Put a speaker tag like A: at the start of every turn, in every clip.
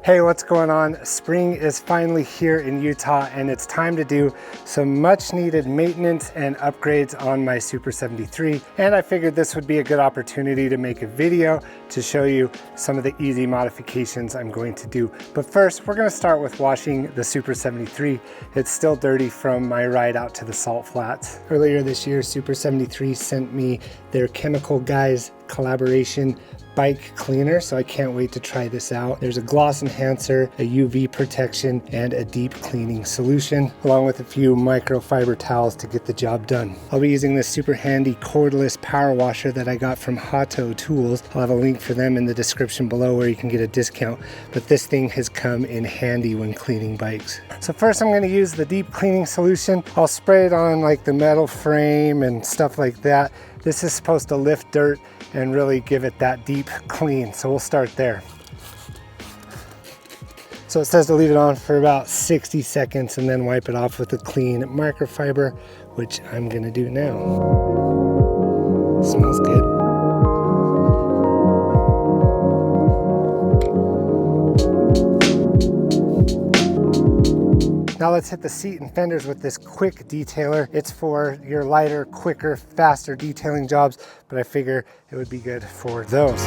A: Hey, what's going on? Spring is finally here in Utah and it's time to do some much needed maintenance and upgrades on my Super 73. And I figured this would be a good opportunity to make a video to show you some of the easy modifications I'm going to do. But first, we're gonna start with washing the Super 73. It's still dirty from my ride out to the salt flats. Earlier this year, Super 73 sent me their Chemical Guys collaboration bike cleaner, so I can't wait to try this out. There's a gloss enhancer, a UV protection, and a deep cleaning solution, along with a few microfiber towels to get the job done. I'll be using this super handy cordless power washer that I got from Hoto Tools. I'll have a link for them in the description below where you can get a discount, but this thing has come in handy when cleaning bikes. So first I'm going to use the deep cleaning solution. I'll spray it on like the metal frame and stuff like that. This is supposed to lift dirt and really give it that deep clean. So we'll start there. So it says to leave it on for about 60 seconds and then wipe it off with a clean microfiber, which I'm gonna do now. Smells good. Now let's hit the seat and fenders with this quick detailer. It's for your lighter, quicker, faster detailing jobs, but I figure it would be good for those.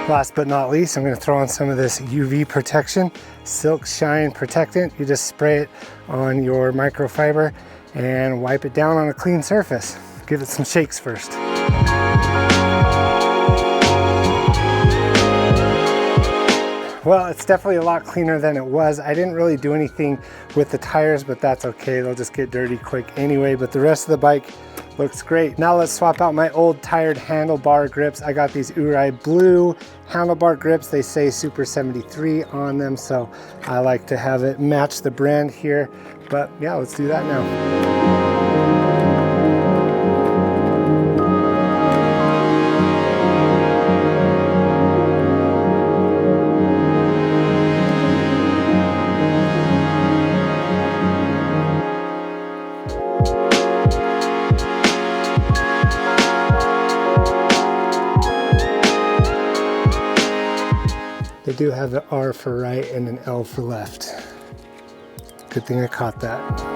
A: Last but not least, I'm going to throw on some of this UV protection, Silk Shine Protectant. You just spray it on your microfiber and wipe it down on a clean surface. Give it some shakes first. Well, it's definitely a lot cleaner than it was. I didn't really do anything with the tires, but that's okay. They'll just get dirty quick anyway, but the rest of the bike looks great. Now let's swap out my old tired handlebar grips. I got these Uri blue handlebar grips. They say Super 73 on them, so I like to have it match the brand here. But yeah, let's do that now. They do have an R for right and an L for left. Good thing I caught that.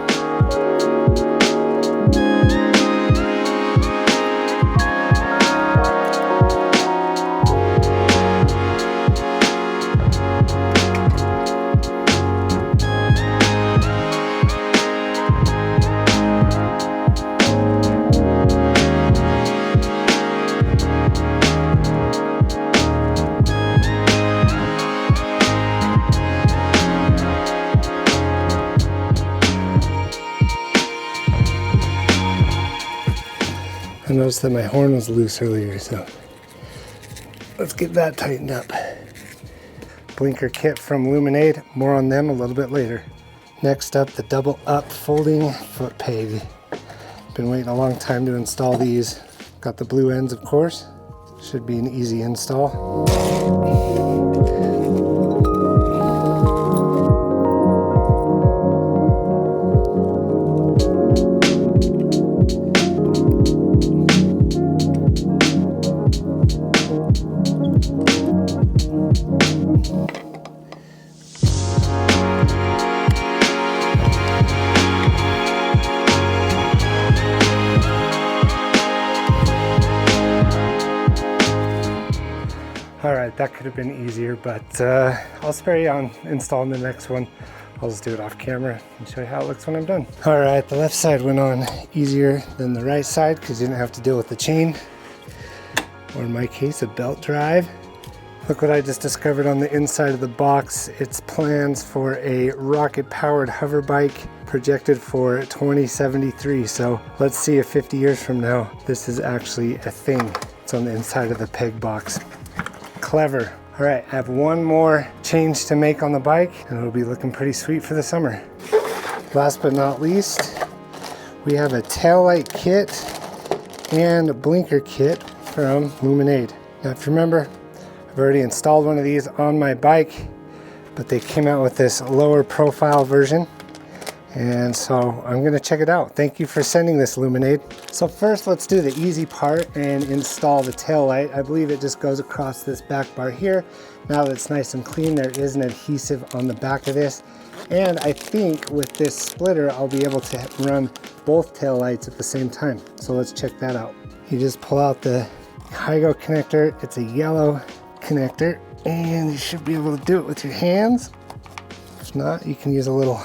A: I noticed that my horn was loose earlier, so let's get that tightened up. Blinker kit from Luminade, more on them a little bit later. Next up, the double up folding foot peg. Been waiting a long time to install these. Got the blue ends, of course. Should be an easy install. All right, that could have been easier, but I'll spare you on installing the next one. I'll just do it off camera and show you how it looks when I'm done. All right, the left side went on easier than the right side because you didn't have to deal with the chain, or in my case, a belt drive. Look what I just discovered on the inside of the box. It's plans for a rocket-powered hover bike projected for 2073. So let's see if 50 years from now, this is actually a thing. It's on the inside of the peg box. Clever. All right, I have one more change to make on the bike and it'll be looking pretty sweet for the summer. Last but not least, we have a taillight kit and a blinker kit from Luminade. Now, if you remember, I've already installed one of these on my bike, but they came out with this lower profile version. And so I'm gonna check it out. Thank you for sending this, Luminade. So first, let's do the easy part and install the tail light. I believe it just goes across this back bar here. Now that it's nice and clean, there is an adhesive on the back of this. And I think with this splitter, I'll be able to run both tail lights at the same time. So let's check that out. You just pull out the HIGO connector. It's a yellow connector, and you should be able to do it with your hands. If not, you can use a little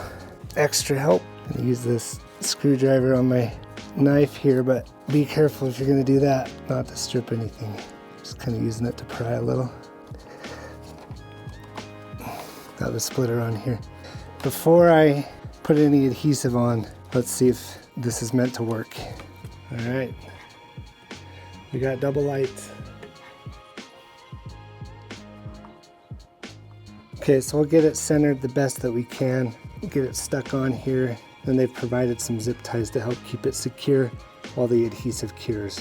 A: extra help. I'm gonna use this screwdriver on my knife here, but be careful if you're gonna do that, not to strip anything. Just kind of using it to pry a little. Got the splitter on here. Before I put any adhesive on, let's see if this is meant to work. All right, we got double lights. Okay, so we'll get it centered the best that we can, get it stuck on here. Then they've provided some zip ties to help keep it secure while the adhesive cures.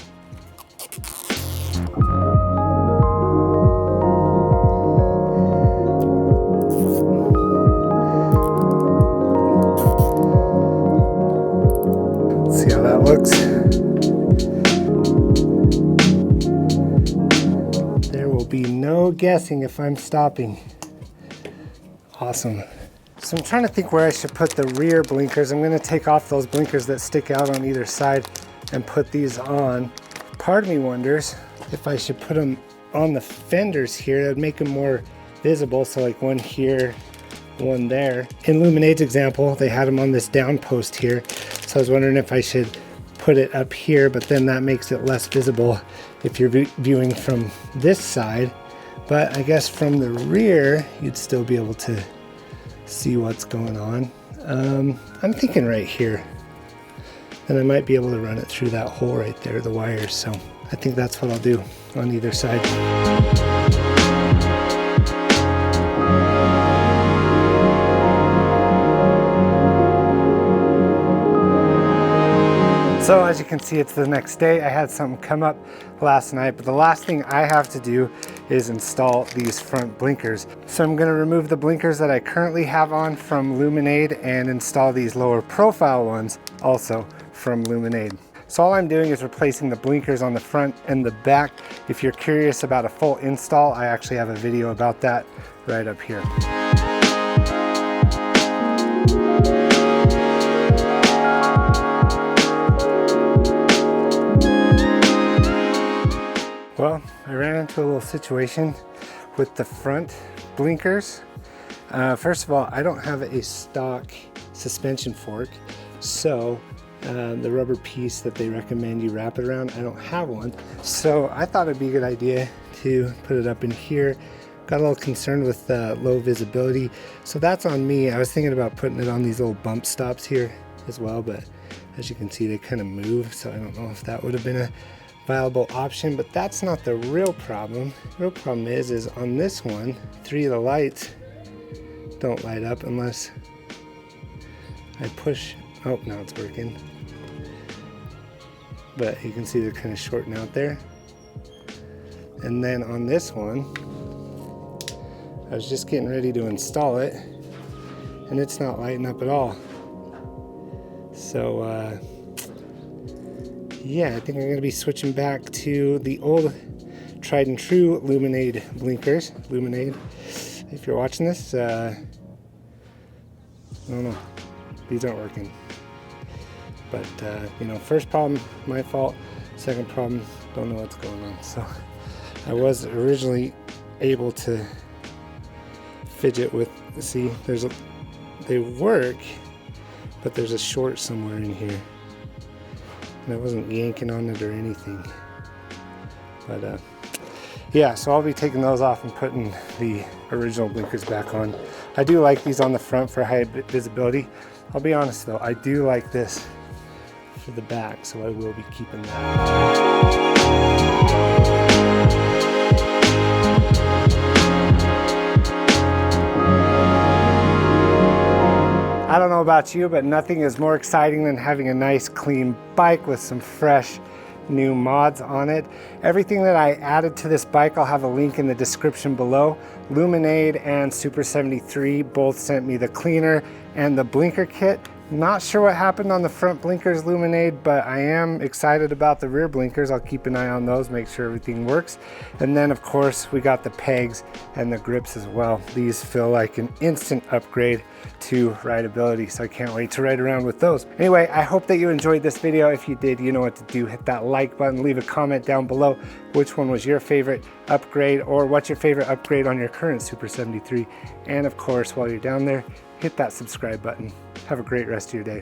A: See how that looks. There will be no guessing if I'm stopping. Awesome. So I'm trying to think where I should put the rear blinkers. I'm going to take off those blinkers that stick out on either side and put these on. Part of me wonders if I should put them on the fenders here. That would make them more visible. So like one here, one there. In Luminade's example, they had them on this down post here. So I was wondering if I should put it up here, but then that makes it less visible if you're viewing from this side. But I guess from the rear, you'd still be able to see what's going on. I'm thinking right here. Then I might be able to run it through that hole right there, the wires. So I think that's what I'll do on either side. So as you can see, it's the next day. I had something come up last night, but the last thing I have to do is install these front blinkers. So I'm gonna remove the blinkers that I currently have on from Luminade and install these lower profile ones also from Luminade. So all I'm doing is replacing the blinkers on the front and the back. If you're curious about a full install, I actually have a video about that right up here. Well, I ran into a little situation with the front blinkers. First of all, I don't have a stock suspension fork, so the rubber piece that they recommend you wrap it around, I don't have one. So I thought it'd be a good idea to put it up in here. Got a little concerned with low visibility, so that's on me. I was thinking about putting it on these little bump stops here as well, but as you can see, they kind of move, so I don't know if that would have been a viable option, but that's not the real problem. The real problem is on this one, 3 of the lights don't light up unless I push. Oh, now it's working. But you can see they're kind of shorting out there. And then on this one, I was just getting ready to install it, and it's not lighting up at all. So, yeah, I think I'm going to be switching back to the old tried and true Luminade blinkers. Luminade, if you're watching this, I don't know, these aren't working. But, you know, first problem, my fault. Second problem, don't know what's going on. So I was originally able to fidget with, see, they work, but there's a short somewhere in here. And I wasn't yanking on it or anything. But yeah, so I'll be taking those off and putting the original blinkers back on. I do like these on the front for high visibility. I'll be honest though, I do like this for the back, so I will be keeping that. I don't know about you, but nothing is more exciting than having a nice clean bike with some fresh new mods on it. Everything that I added to this bike, I'll have a link in the description below. Luminade and Super73 both sent me the cleaner and the blinker kit. Not sure what happened on the front blinkers luminade, but I am excited about the rear blinkers. I'll keep an eye on those, make sure everything works. And then of course we got the pegs and the grips as well. These feel like an instant upgrade to rideability, so I can't wait to ride around with those. Anyway, I hope that you enjoyed this video. If you did, you know what to do. Hit that like button, leave a comment down below which one was your favorite upgrade, or what's your favorite upgrade on your current Super 73. And of course, while you're down there, hit that subscribe button. Have a great rest of your day.